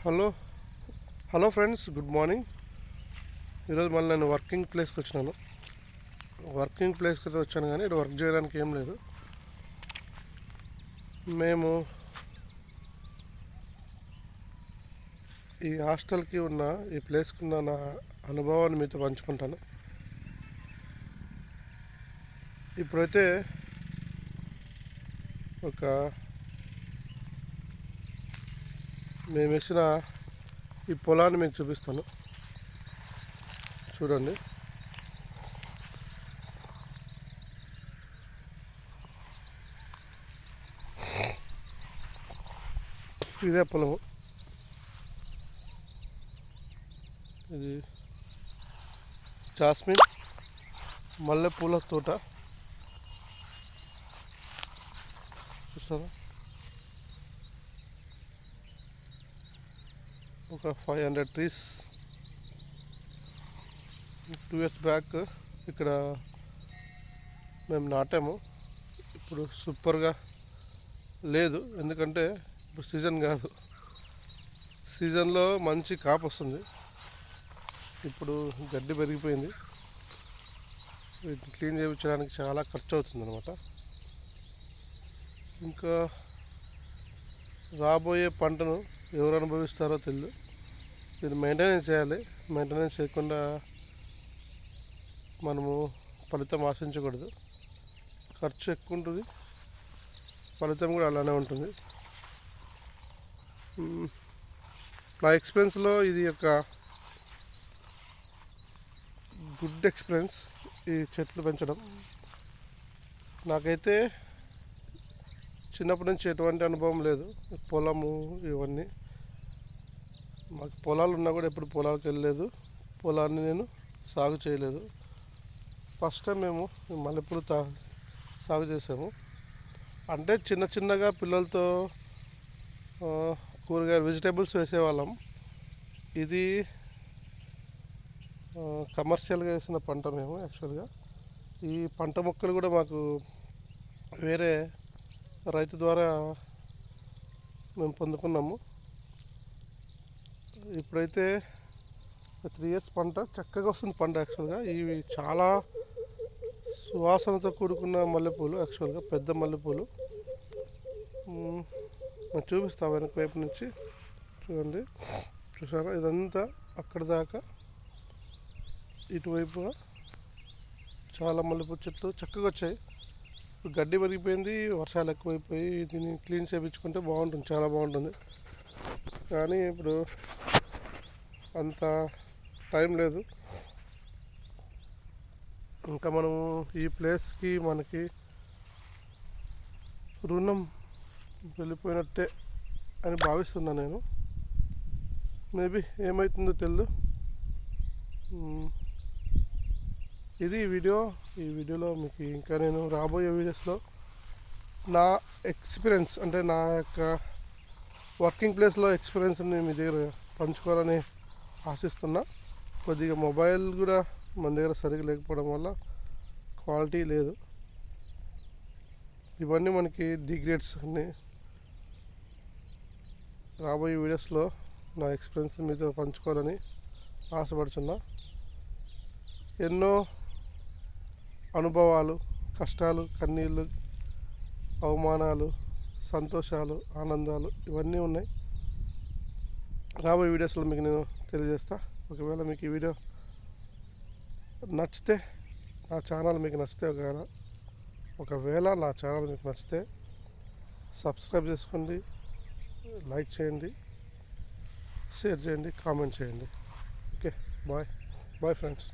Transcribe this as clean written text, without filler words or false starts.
Hello hello friends, good morning. ఈరోజు మళ్ళీ నేను వర్కింగ్ ప్లేస్కి వచ్చినాను. వర్కింగ్ ప్లేస్కి అయితే వచ్చాను, కానీ ఇక్కడ వర్క్ చేయడానికి ఏం లేదు. మేము ఈ హాస్టల్కి ఉన్న ఈ ప్లేస్కి ఉన్న నా అనుభవాన్ని మీతో పంచుకుంటాను. ఇప్పుడైతే మేము వేసిన ఈ పొలాన్ని మీకు చూపిస్తాను, చూడండి. ఇదే పొలము. ఇది జాస్మిన్ మల్లెపూల తోట చూస్తారా. ఒక 500 ట్రీస్ 2 years బ్యాక్ ఇక్కడ మేము నాటాము. ఇప్పుడు సూపర్గా లేదు, ఎందుకంటే ఇప్పుడు సీజన్ కాదు. సీజన్లో మంచి కాపు వస్తుంది. ఇప్పుడు గడ్డి పెరిగిపోయింది. వీటిని క్లీన్ చేయించడానికి చాలా ఖర్చు అవుతుంది అన్నమాట. ఇంకా రాబోయే పంటను ఎవరు అనుభవిస్తారో తెలియదు. దీన్ని మెయింటెనెన్స్ చేయాలి. మెయింటెనెన్స్ చేయకుండా మనము ఫలితం ఆశించకూడదు. ఖర్చు ఎక్కువ ఉంటుంది, ఫలితం కూడా అలానే ఉంటుంది. నా ఎక్స్పీరియన్స్లో ఇది ఒక గుడ్ ఎక్స్పీరియన్స్, ఈ చెట్లు పెంచడం. నాకైతే చిన్నప్పటి నుంచి ఎటువంటి అనుభవం లేదు. పొలము ఇవన్నీ మాకు పొలాలు ఉన్నా కూడా ఎప్పుడు పొలాలకు వెళ్ళలేదు. పొలాన్ని నేను సాగు చేయలేదు. ఫస్ట్ టైం మేము మల్లెపూలు సాగు చేసాము. అంటే చిన్న చిన్నగా పిల్లలతో కూరగాయలు వెజిటేబుల్స్ వేసేవాళ్ళం. ఇది కమర్షియల్గా వేసిన పంట. మేము యాక్చువల్గా ఈ పంట మొక్కలు కూడా మాకు వేరే రైతు ద్వారా మేము పొందుకున్నాము. ఇప్పుడైతే 3 years పంట చక్కగా వస్తుంది. పంట యాక్చువల్గా ఇవి చాలా సువాసనతో కూడుకున్న మల్లెపూలు, యాక్చువల్గా పెద్ద మల్లెపూలు. నేను చూపిస్తాను వెనక వైపు నుంచి. చూడండి, చూసారా, ఇదంతా అక్కడ దాకా ఇటువైపుగా చాలా మల్లెపూ చెట్లు చక్కగా వచ్చాయి. ఇప్పుడు గడ్డి పెరిగిపోయింది, వర్షాలు ఎక్కువైపోయి దీన్ని క్లీన్ చేయించుకుంటే బాగుంటుంది, చాలా బాగుంటుంది. కానీ ఇప్పుడు అంత టైం లేదు. ఇంకా మనము ఈ ప్లేస్కి మనకి రుణం వెళ్ళిపోయినట్టే అని భావిస్తున్నాను నేను. మేబీ ఏమవుతుందో తెలియదు. ఇది ఈ వీడియోలో మీకు ఇంకా నేను రాబోయే వీడియోస్లో నా ఎక్స్పీరియన్స్, అంటే నా యొక్క వర్కింగ్ ప్లేస్లో ఎక్స్పీరియన్స్ని మీ దగ్గర పంచుకోవాలని ఆశిస్తున్నా. కొద్దిగా మొబైల్ కూడా మన దగ్గర సరిగ్గా లేకపోవడం వల్ల క్వాలిటీ లేదు. ఇవన్నీ మనకి డిగ్రేడ్స్ అన్నీ. రాబోయే వీడియోస్లో నా ఎక్స్పీరియన్స్ మీతో పంచుకోవాలని ఆశపడుతున్నా. ఎన్నో అనుభవాలు, కష్టాలు, కన్నీళ్ళు, అవమానాలు, సంతోషాలు, ఆనందాలు ఇవన్నీ ఉన్నాయి. రాబోయే వీడియోస్లో మీకు నేను తెలియజేస్తా. ఒకవేళ మీకు ఈ వీడియో నచ్చితే, నా ఛానల్ మీకు నచ్చితే, ఒకవేళ నా ఛానల్ మీకు నచ్చితే సబ్స్క్రైబ్ చేసుకోండి, లైక్ చేయండి, షేర్ చేయండి, కామెంట్ చేయండి. Okay, bye friends.